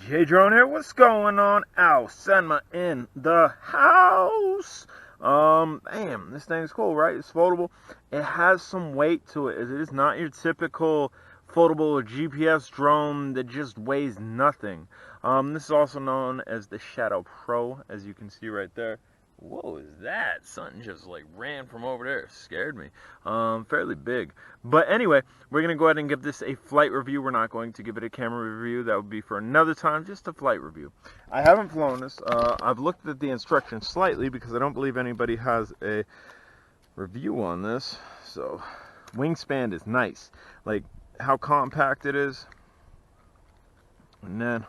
J-Drone here, what's going on? Aosenma in the house. Damn, this thing's cool, right? It's foldable. It has some weight to it. It is not your typical foldable or GPS drone that just weighs nothing. This is also known as the Shadow Pro, as you can see right there. What was that? Something just like ran from over there. Scared me. Fairly big. But anyway, we're going to go ahead and give this a flight review. We're not going to give it a camera review. That would be for another time, just a flight review. I haven't flown this. I've looked at the instructions slightly because I don't believe anybody has a review on this. So, wingspan is nice. Like, how compact it is. And then,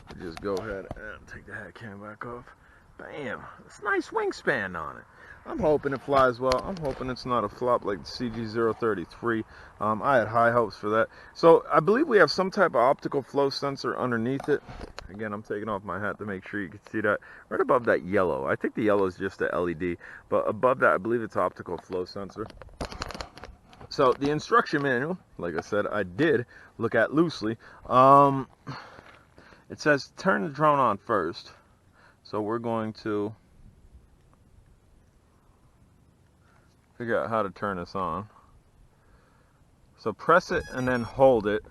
I'll just go ahead and take the head cam back off. Bam! It's a nice wingspan on it. I'm hoping it flies well. I'm hoping it's not a flop like the CG036. I had high hopes for that. So I believe we have some type of optical flow sensor underneath it. Again, I'm taking off my hat to make sure you can see that. Right above that yellow. I think the yellow is just the LED. But above that, I believe it's optical flow sensor. So the instruction manual, like I said, I did look at loosely. It says turn the drone on first. So we're going to figure out how to turn this on. So press it and then hold it.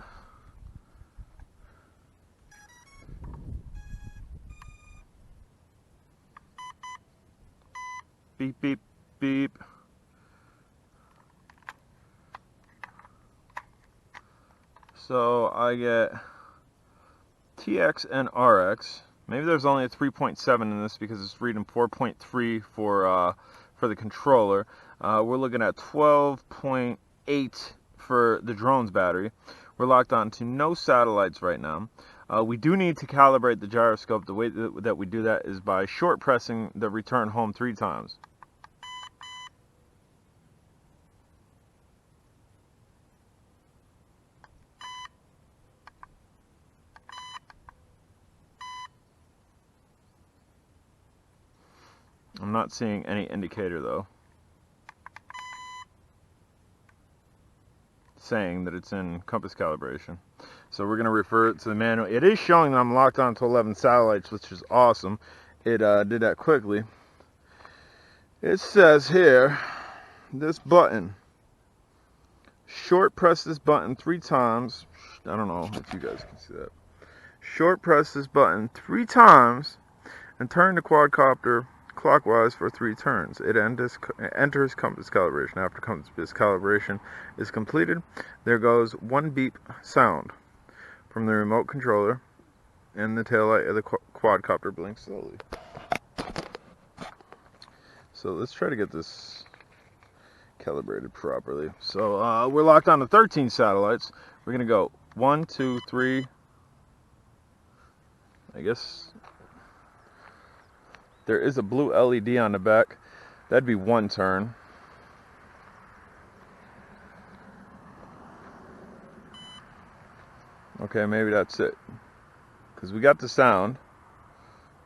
Beep, beep, beep. So I get TX and RX. Maybe there's only a 3.7 in this because it's reading 4.3 for the controller. We're looking at 12.8 for the drone's battery. We're locked on to no satellites right now. We do need to calibrate the gyroscope. The way that we do that is by short pressing the return home 3 times. I'm not seeing any indicator though saying that it's in compass calibration. So we're going to refer it to the manual. It is showing that I'm locked on to 11 satellites, which is awesome. It did that quickly. It says here, this button, short press this button 3 times. I don't know if you guys can see that. Short press this button 3 times and turn the quadcopter clockwise for 3 turns. It enters compass calibration. After compass calibration is completed, there goes 1 beep sound from the remote controller, and the taillight of the quadcopter blinks slowly. So let's try to get this calibrated properly. So we're locked on to 13 satellites. We're gonna go 1, 2, 3. I guess there is a blue LED on the back. That'd be 1 turn. Okay, maybe that's it. Because we got the sound.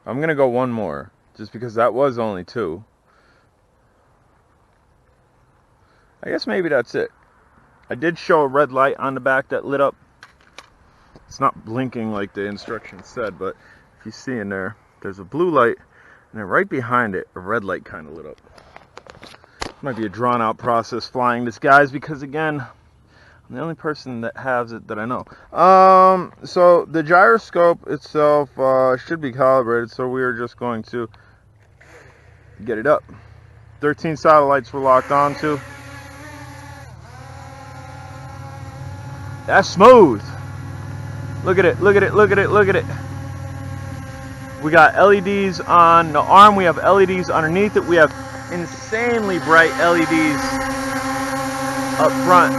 I'm going to go 1 more. Just because that was only 2. I guess maybe that's it. I did show a red light on the back that lit up. It's not blinking like the instructions said, but if you see in there, there's a blue light. And then right behind it, a red light kind of lit up. Might be a drawn-out process flying this, guys, because again, I'm the only person that has it that I know. So the gyroscope itself should be calibrated, so we are just going to get it up. 13 satellites we're locked onto. That's smooth. Look at it, look at it, look at it, look at it. We got LEDs on the arm, we have LEDs underneath it, we have insanely bright LEDs up front.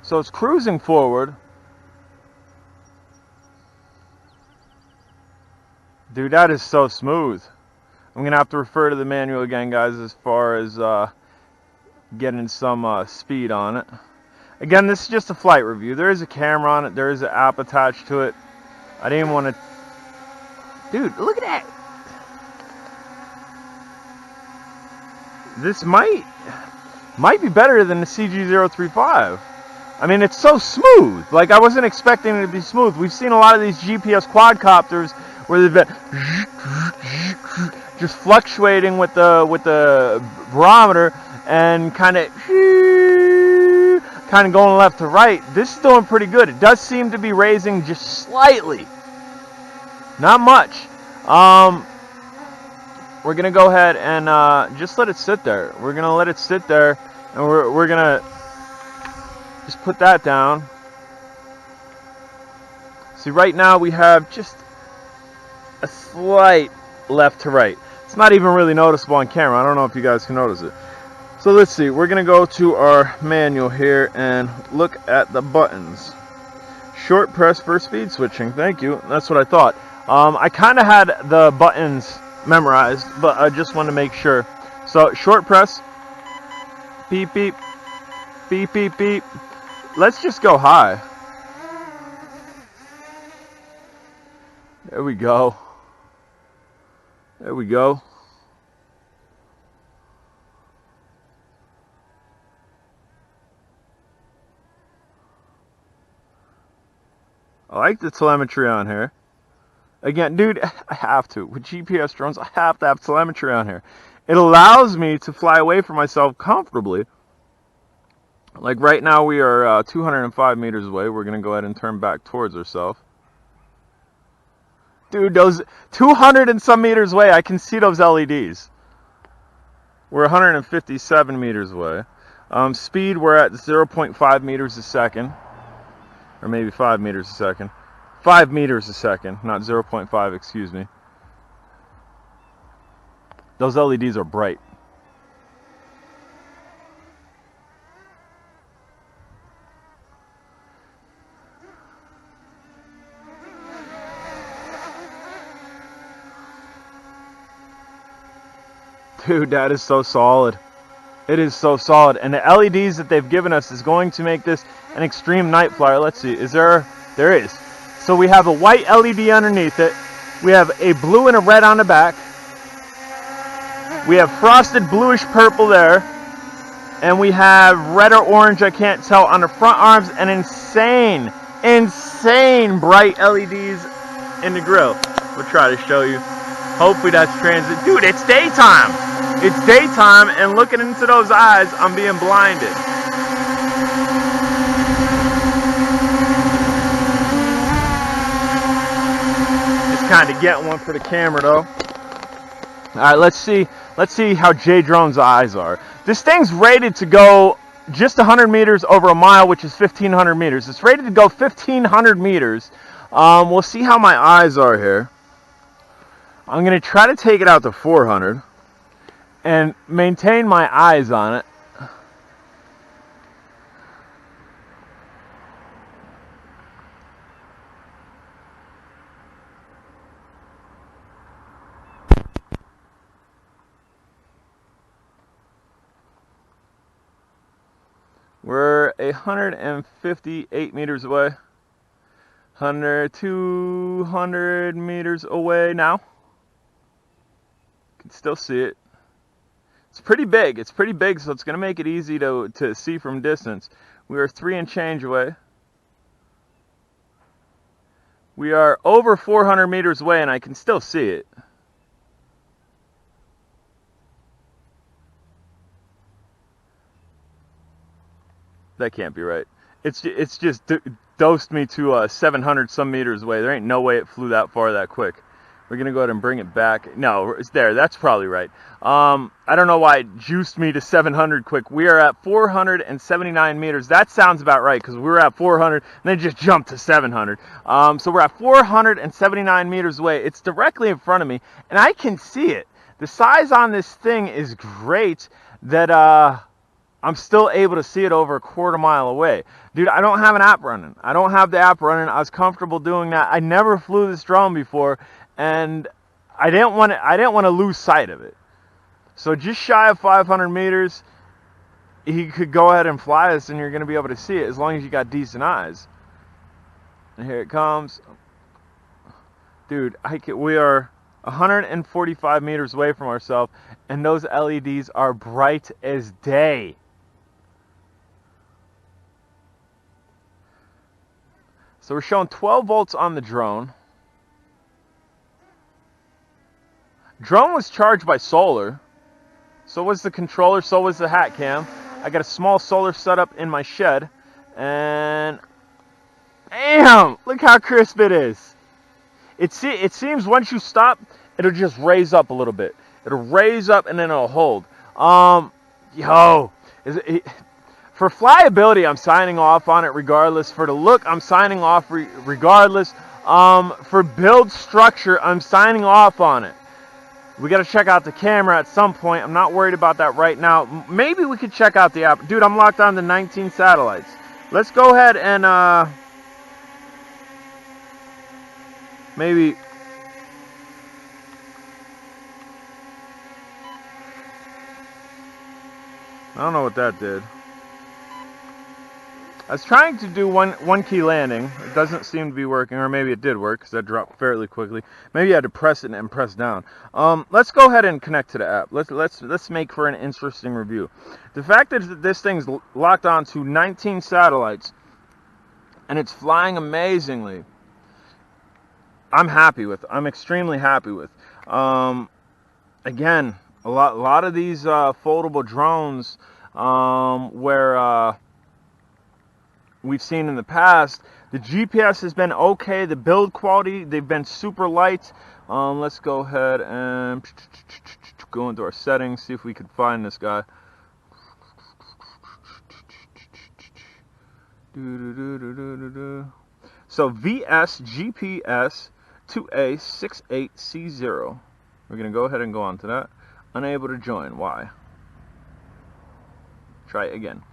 So it's cruising forward. Dude, that is so smooth. I'm going to have to refer to the manual again, guys, as far as getting some speed on it. Again, this is just a flight review. There is a camera on it. There is an app attached to it. I didn't want to... Dude, look at that. this might be better than the CG035. I mean, it's so smooth. Like, I wasn't expecting it to be smooth. We've seen a lot of these GPS quadcopters where they've been just fluctuating with the barometer and kind of going left to right. This is doing pretty good. It does seem to be raising just slightly, not much. We're gonna go ahead and just let it sit there. We're gonna let it sit there, and we're gonna just put that down. See, right now we have just a slight left to right. It's not even really noticeable on camera. I don't know if you guys can notice it. So let's see. We're going to go to our manual here and look at the buttons. Short press for speed switching. Thank you. That's what I thought. I kind of had the buttons memorized, but I just want to make sure. So short press. Beep, beep. Beep, beep, beep. Let's just go high. There we go. There we go. I like the telemetry on here. Again, dude, I have to. With GPS drones, I have to have telemetry on here. It allows me to fly away from myself comfortably. Like right now we are 205 meters away. We're going to go ahead and turn back towards ourselves. Dude, those 200 and some meters away, I can see those LEDs. We're 157 meters away. Speed, we're at 0.5 meters a second. Or maybe 5 meters a second. 5 meters a second, not 0.5, excuse me. Those LEDs are bright. Dude, that is so solid. It is so solid. And the LEDs that they've given us is going to make this an extreme night flyer. Let's see. Is there? There is. So we have a white LED underneath it. We have a blue and a red on the back. We have frosted bluish purple there. And we have red or orange, I can't tell, on the front arms. And insane bright LEDs in the grill. We'll try to show you. Hopefully that's transit. Dude, it's daytime. It's daytime, and looking into those eyes, I'm being blinded. Just kind of getting one for the camera, though. All right, let's see how J Drone's eyes are. This thing's rated to go just 100 meters over a mile, which is 1,500 meters. It's rated to go 1,500 meters. We'll see how my eyes are here. I'm going to try to take it out to 400 and maintain my eyes on it. We're 158 meters away. 200 meters away now. Can still see it. It's pretty big. It's pretty big, so it's going to make it easy to see from distance. We are 3 and change away. We are over 400 meters away, and I can still see it. That can't be right. It's just dosed me to 700 some meters away. There ain't no way it flew that far that quick. We're going to go ahead and bring it back. No, it's there. That's probably right. I don't know why it juiced me to 700 quick. We are at 479 meters. That sounds about right because we were at 400 and then just jumped to 700. So we're at 479 meters away. It's directly in front of me, and I can see it. The size on this thing is great that I'm still able to see it over a quarter mile away. Dude, I don't have an app running. I don't have the app running. I was comfortable doing that. I never flew this drone before, and I didn't want to lose sight of it. So just shy of 500 meters, he could go ahead and fly this, and you're going to be able to see it as long as you got decent eyes. And here it comes. Dude, we are 145 meters away from ourselves, and those LEDs are bright as day. So we're showing 12 volts on the drone. Drone was charged by solar. So was the controller, so was the hat cam. I got a small solar setup in my shed. And damn, look how crisp it is. It seems once you stop, it'll just raise up a little bit. It'll raise up and then it'll hold. Yo, for flyability, I'm signing off on it regardless. For the look, I'm signing off regardless. For build structure, I'm signing off on it. We got to check out the camera at some point. I'm not worried about that right now. Maybe we could check out the app. Dude, I'm locked on to 19 satellites. Let's go ahead and maybe... I don't know what that did. I was trying to do one key landing. It doesn't seem to be working, or maybe it did work because that dropped fairly quickly. Maybe I had to press it and press down. Let's go ahead and connect to the app. Let's make for an interesting review. The fact that this thing's locked on to 19 satellites and it's flying amazingly, I'm happy with. I'm extremely happy with. Again, a lot of these foldable drones where we've seen in the past, the GPS has been okay. The build quality, they've been super light. Let's go ahead and go into our settings, see if we can find this guy. So VS GPS 2A68C0. We're going to go ahead and go on to that. Unable to join. Why? Try it again.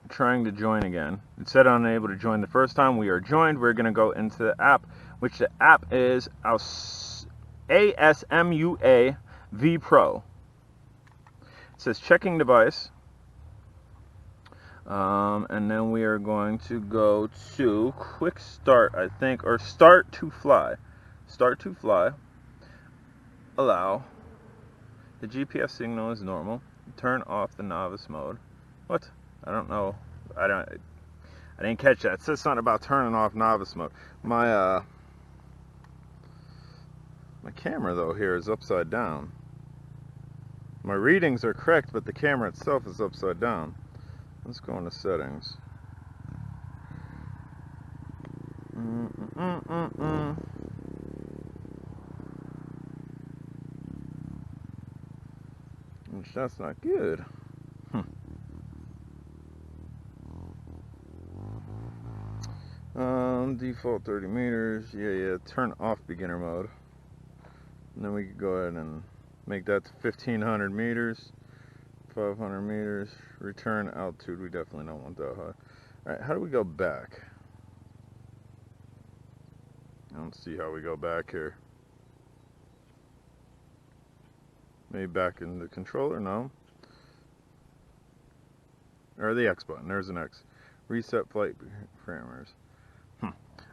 Trying to join again. It said unable to join the first time. We are joined. We're going to go into the app, which the app is Aosenma V Pro. It says checking device. And then we are going to go to quick start, I think, or start to fly. Start to fly. Allow. The GPS signal is normal. Turn off the novice mode. What? I don't know. I didn't catch that. It says something about turning off novice mode. My camera though here is upside down. My readings are correct, but the camera itself is upside down. Let's go into settings. Which that's not good. Default 30 meters. Yeah. Turn off beginner mode. And then we could go ahead and make that to 1500 meters. 500 meters. Return altitude. We definitely don't want that high. Alright, how do we go back? I don't see how we go back here. Maybe back in the controller? No. Or the X button. There's an X. Reset flight parameters.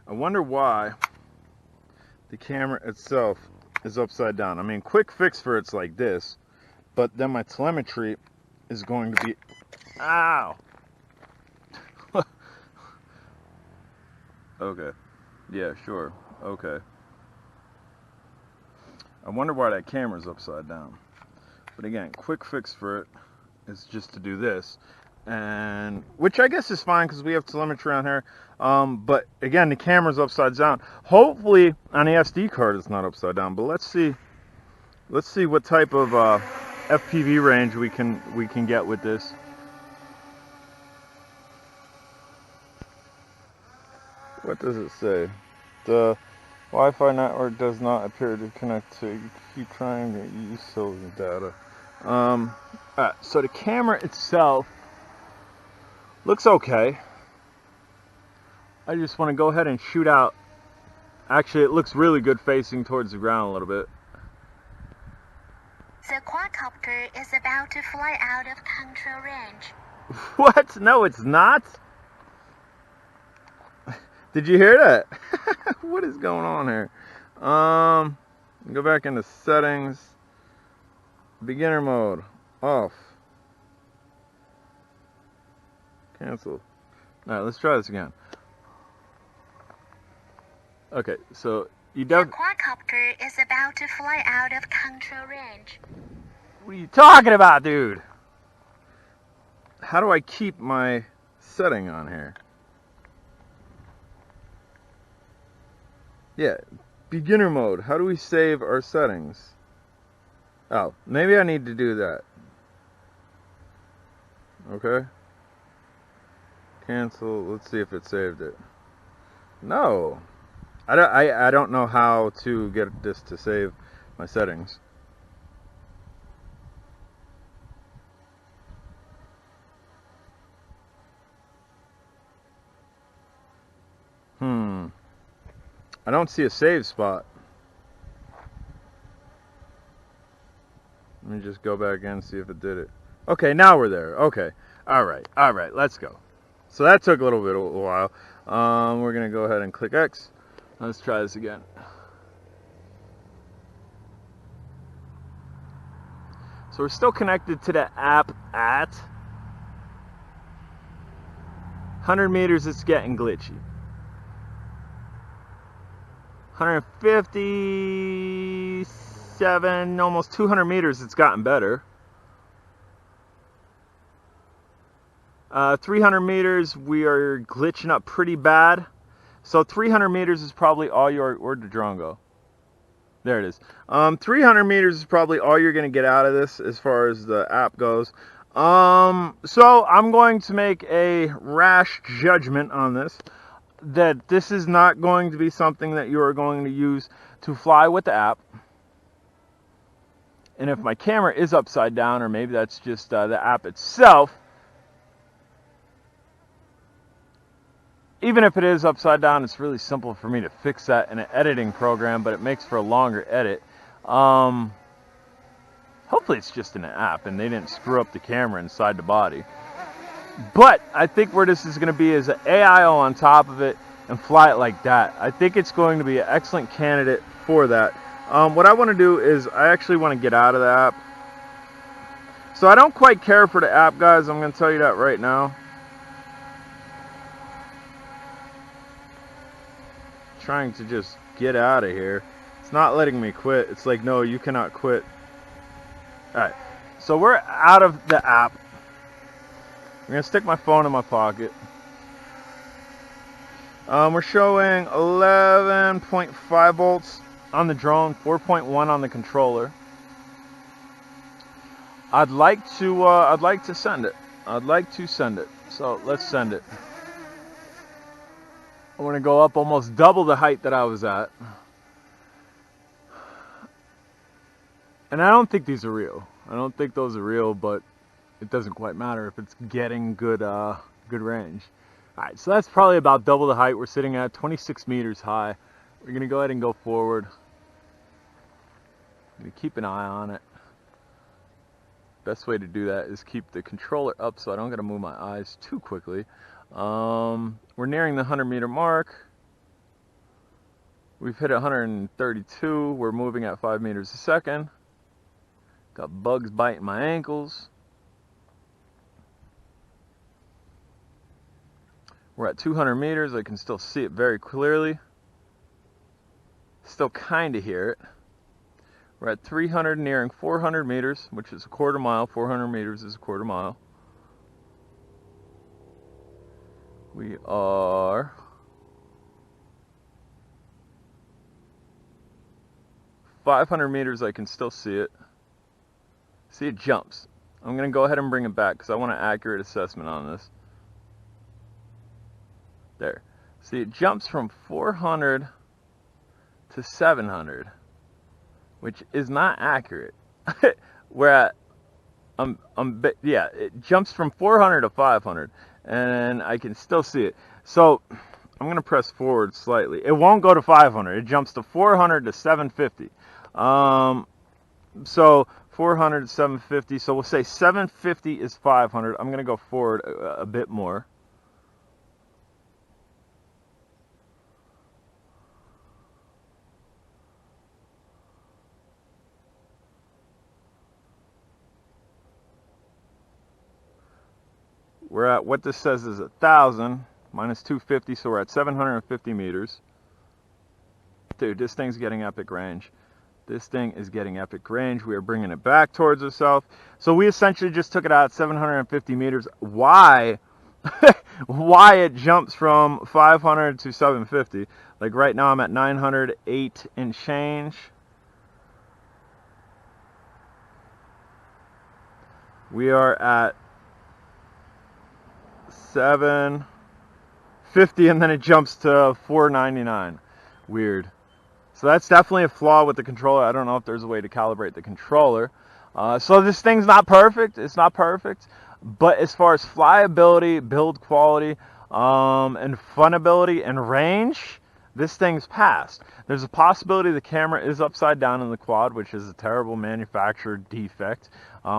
I wonder why the camera itself is upside down. I mean, quick fix for it's like this, but then my telemetry is going to be... Ow! Okay. Yeah, sure. Okay. I wonder why that camera's upside down. But again, quick fix for it is just to do this. And which I guess is fine because we have telemetry on here. But again, the camera's upside down. Hopefully on the SD card it's not upside down. But let's see what type of FPV range we can get with this. What does it say? The Wi-Fi network does not appear to connect to. You keep trying to use cellular data. So the camera itself looks okay. I just want to go ahead and shoot out. Actually, it looks really good facing towards the ground a little bit. The quadcopter is about to fly out of control range. What? No, it's not. Did you hear that? What is going on here? Go back into settings. Beginner mode. Off. Cancel. Alright, let's try this again. Okay, so you The quadcopter is about to fly out of control range. What are you talking about, dude? How do I keep my setting on here? Yeah, beginner mode. How do we save our settings? Oh, maybe I need to do that. Okay. Cancel. Let's see if it saved it. No. I don't know how to get this to save my settings. I don't see a save spot. Let me just go back in and see if it did it. Okay, now we're there. Okay. Alright, let's go. So that took a little bit of a while. We're going to go ahead and click X. Let's try this again. So we're still connected to the app at 100 meters. It's getting glitchy. 157, almost 200 meters, it's gotten better. 300 meters, we are glitching up pretty bad. So 300 meters is probably all where'd the drone go? There it is. 300 meters is probably all you're going to get out of this as far as the app goes. So I'm going to make a rash judgment on this, that this is not going to be something that you are going to use to fly with the app. And if my camera is upside down, or maybe that's just the app itself, even if it is upside down, it's really simple for me to fix that in an editing program, but it makes for a longer edit. Hopefully it's just in an app and they didn't screw up the camera inside the body. But I think where this is going to be is an AIO on top of it and fly it like that. I think it's going to be an excellent candidate for that. What I want to do is I actually want to get out of the app. So I don't quite care for the app, guys. I'm going to tell you that right now. Trying to just get out of here. It's not letting me quit. It's like, no, you cannot quit. Alright, so we're out of the app. I'm going to stick my phone in my pocket. We're showing 11.5 volts on the drone, 4.1 on the controller. I'd like to send it. So let's send it. I want to go up almost double the height that I was at. And I don't think these are real. I don't think those are real, but it doesn't quite matter if it's getting good range. Alright, so that's probably about double the height. We're sitting at 26 meters high. We're going to go ahead and go forward. I'm going to keep an eye on it. Best way to do that is keep the controller up so I don't got to move my eyes too quickly. We're nearing the 100 meter mark. We've hit 132. We're moving at 5 meters a second. Got bugs biting my ankles. We're at 200 meters. I can still see it very clearly. Still kind of hear it. We're at 300, nearing 400 meters, which is a quarter mile. 400 meters is a quarter mile. We are 500 meters. I can still see it. See, it jumps. I'm going to go ahead and bring it back because I want an accurate assessment on this. There. See, it jumps from 400 to 700, which is not accurate. We're at, yeah, it jumps from 400 to 500, and I can still see it. So I'm going to press forward slightly. It won't go to 500. It jumps to 400 to 750. So 400 to 750. So we'll say 750 is 500. I'm going to go forward a bit more. We're at what this says is 1,000 minus 250, so we're at 750 meters. Dude, this thing's getting epic range. This thing is getting epic range. We are bringing it back towards itself. So we essentially just took it out at 750 meters. Why? Why it jumps from 500 to 750? Like right now I'm at 908 and change. We are at 750 and then it jumps to 499. Weird. So that's definitely a flaw with the controller. I don't know if there's a way to calibrate the controller. So this thing's not perfect. It's not perfect. But as far as flyability, build quality, and funability and range, this thing's passed. There's a possibility the camera is upside down in the quad, which is a terrible manufacturer defect,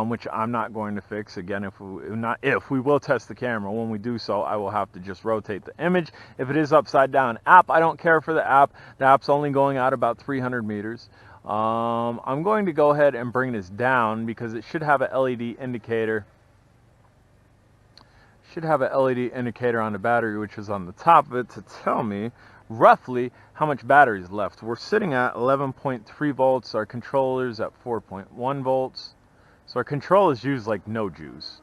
which I'm not going to fix. Again, we will test the camera. When we do so, I will have to just rotate the image. If it is upside down, app, I don't care for the app. The app's only going out about 300 meters. I'm going to go ahead and bring this down because it should have an LED indicator. Should have an LED indicator on the battery, which is on the top of it, to tell me roughly how much battery is left. We're sitting at 11.3 volts. Our controller's at 4.1 volts. So our controllers use like no juice.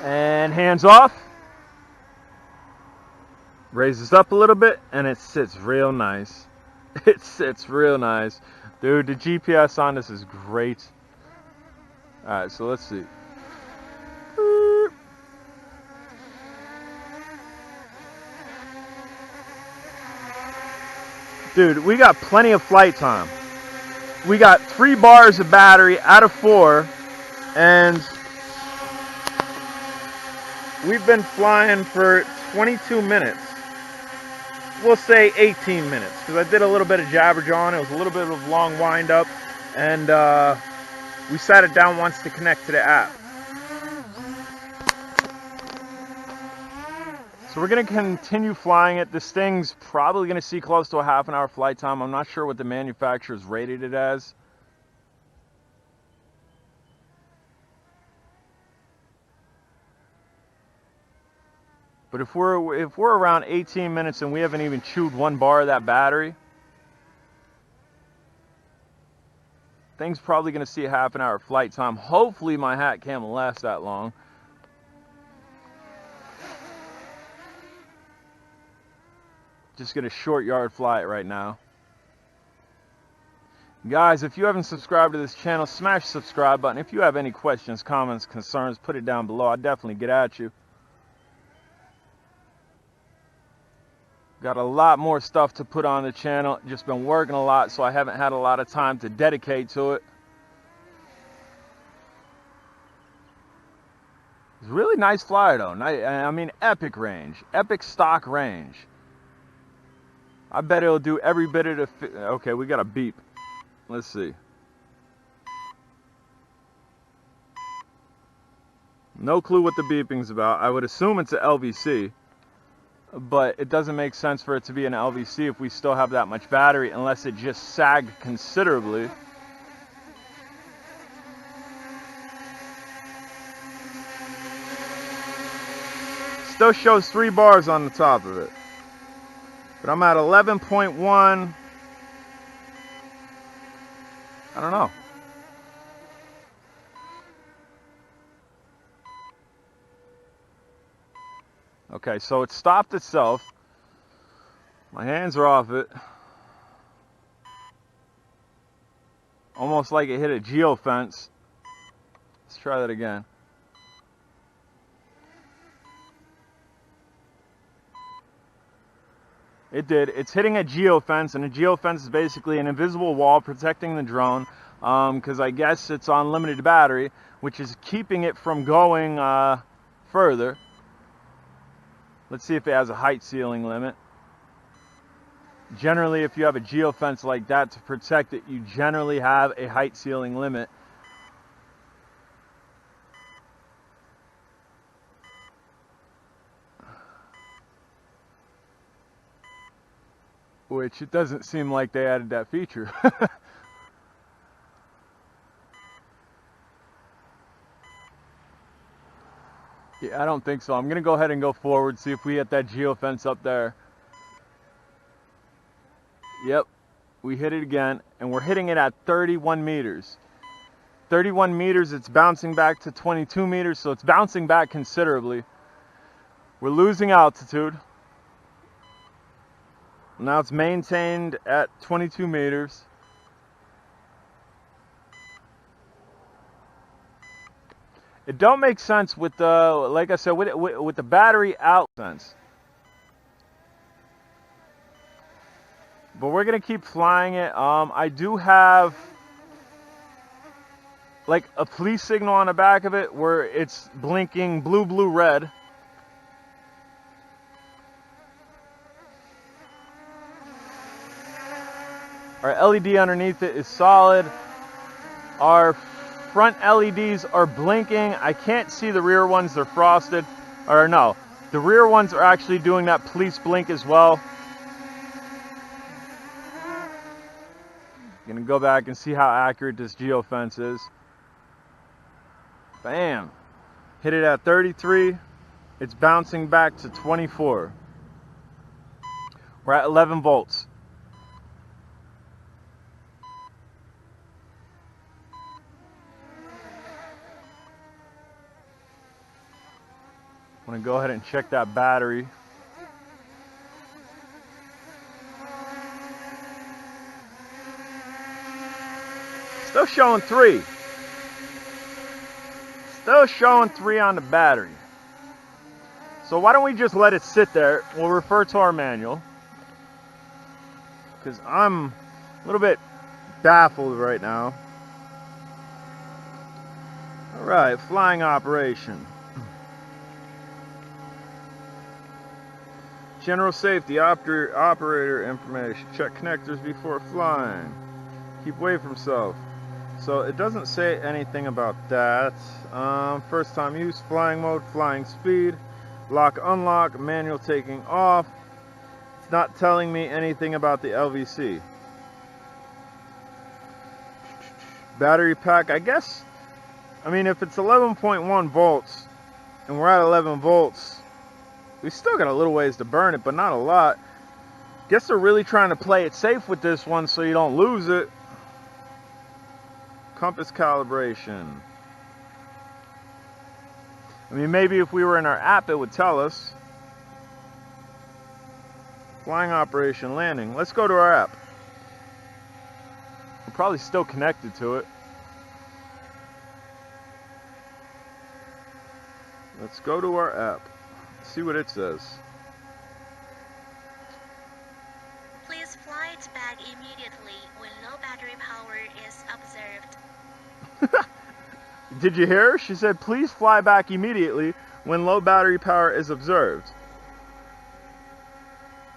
And hands off. Raises up a little bit and it sits real nice. It sits real nice. Dude, the GPS on this is great. Alright, so let's see. Dude, we got plenty of flight time. We got 3 bars of battery out of 4, and we've been flying for 22 minutes. We'll say 18 minutes, because I did a little bit of jabberjawing. It was a little bit of a long wind up, and we sat it down once to connect to the app. So we're going to continue flying it. This thing's probably going to see close to a half-an-hour flight time. I'm not sure what the manufacturer's rated it as. But if we're around 18 minutes and we haven't even chewed 1 bar of that battery, thing's probably going to see a half-an-hour flight time. Hopefully my hat can't last that long. Just gonna short yard fly it right now. Guys, if you haven't subscribed to this channel, smash the subscribe button. If you have any questions, comments, concerns, put it down below. I'll definitely get at you. Got a lot more stuff to put on the channel. Just been working a lot, so I haven't had a lot of time to dedicate to it. It's a really nice flyer though. I mean, epic range, epic stock range. I bet it'll do every bit of the... Okay, we got a beep. Let's see. No clue what the beeping's about. I would assume it's an LVC. But it doesn't make sense for it to be an LVC if we still have that much battery, unless it just sagged considerably. Still shows 3 bars on the top of it. But I'm at 11.1. I don't know. Okay, so it stopped itself. My hands are off it. Almost like it hit a geo-fence. Let's try that again. It did. It's hitting a geo-fence, and a geo-fence is basically an invisible wall protecting the drone, because I guess it's on limited battery, which is keeping it from going further. Let's see if it has a height ceiling limit. Generally, if you have a geo-fence like that to protect it, you generally have a height ceiling limit. Which it doesn't seem like they added that feature. Yeah, I don't think so. I'm going to go ahead and go forward, see if we hit that geofence up there. Yep, we hit it again, and we're hitting it at 31 meters. 31 meters, it's bouncing back to 22 meters, so it's bouncing back considerably. We're losing altitude. Now it's maintained at 22 meters. It don't make sense with the, like I said, with the battery out sense. But we're gonna keep flying it. I do have like a police signal on the back of it where it's blinking blue, blue, red. Our LED underneath it is solid. Our front LEDs are blinking. I can't see the rear ones, they're frosted. Or no, the rear ones are actually doing that police blink as well. Gonna go back and see how accurate this geofence is. Bam! Hit it at 33. It's bouncing back to 24. We're at 11 volts. I'm gonna go ahead and check that battery. Still showing 3. Still showing 3 on the battery. So why don't we just let it sit there? We'll refer to our manual. Because I'm a little bit baffled right now. Alright, flying operation. General safety, operator information. Check connectors before flying. Keep away from self. So it doesn't say anything about that. First time use, flying mode, flying speed, lock, unlock, manual taking off. It's not telling me anything about the LVC. Battery pack, I guess. I mean, if it's 11.1 volts and we're at 11 volts, we still got a little ways to burn it, but not a lot. Guess they're really trying to play it safe with this one so you don't lose it. Compass calibration. I mean, maybe if we were in our app, it would tell us. Flying operation, landing. Let's go to our app. We're probably still connected to it. Let's go to our app. See what it says. Please fly it back immediately when low battery power is observed. Did you hear her? She said, please fly back immediately when low battery power is observed.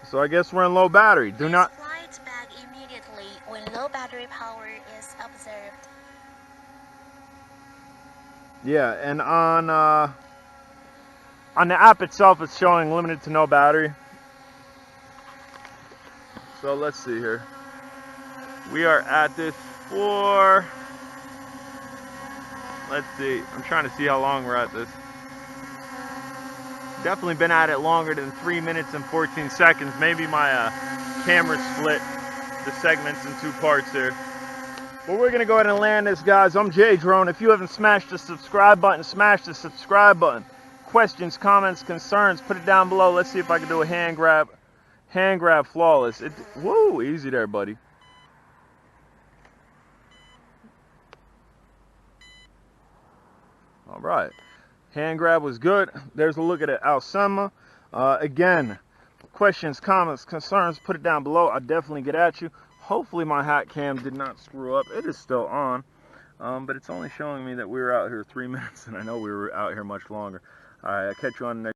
So I guess we're in low battery. Do not fly it back immediately when low battery power is observed. Yeah, and on the app itself, it's showing limited to no battery. So let's see here. We are at this for, let's see, I'm trying to see how long we're at this. Definitely been at it longer than 3 minutes and 14 seconds. Maybe my camera split the segments in 2 parts here. But we're gonna go ahead and land this, guys. I'm J Drone. If you haven't smashed the subscribe button, smash the subscribe button. Questions, comments, concerns, put it down below. Let's see if I can do a hand grab. Hand grab flawless. Whoa, easy there, buddy. All right. Hand grab was good. There's a look at it, Aosenma. Again, questions, comments, concerns, put it down below. I'll definitely get at you. Hopefully my hat cam did not screw up. It is still on. But it's only showing me that we were out here 3 minutes, and I know we were out here much longer. All right, I'll catch you on the next.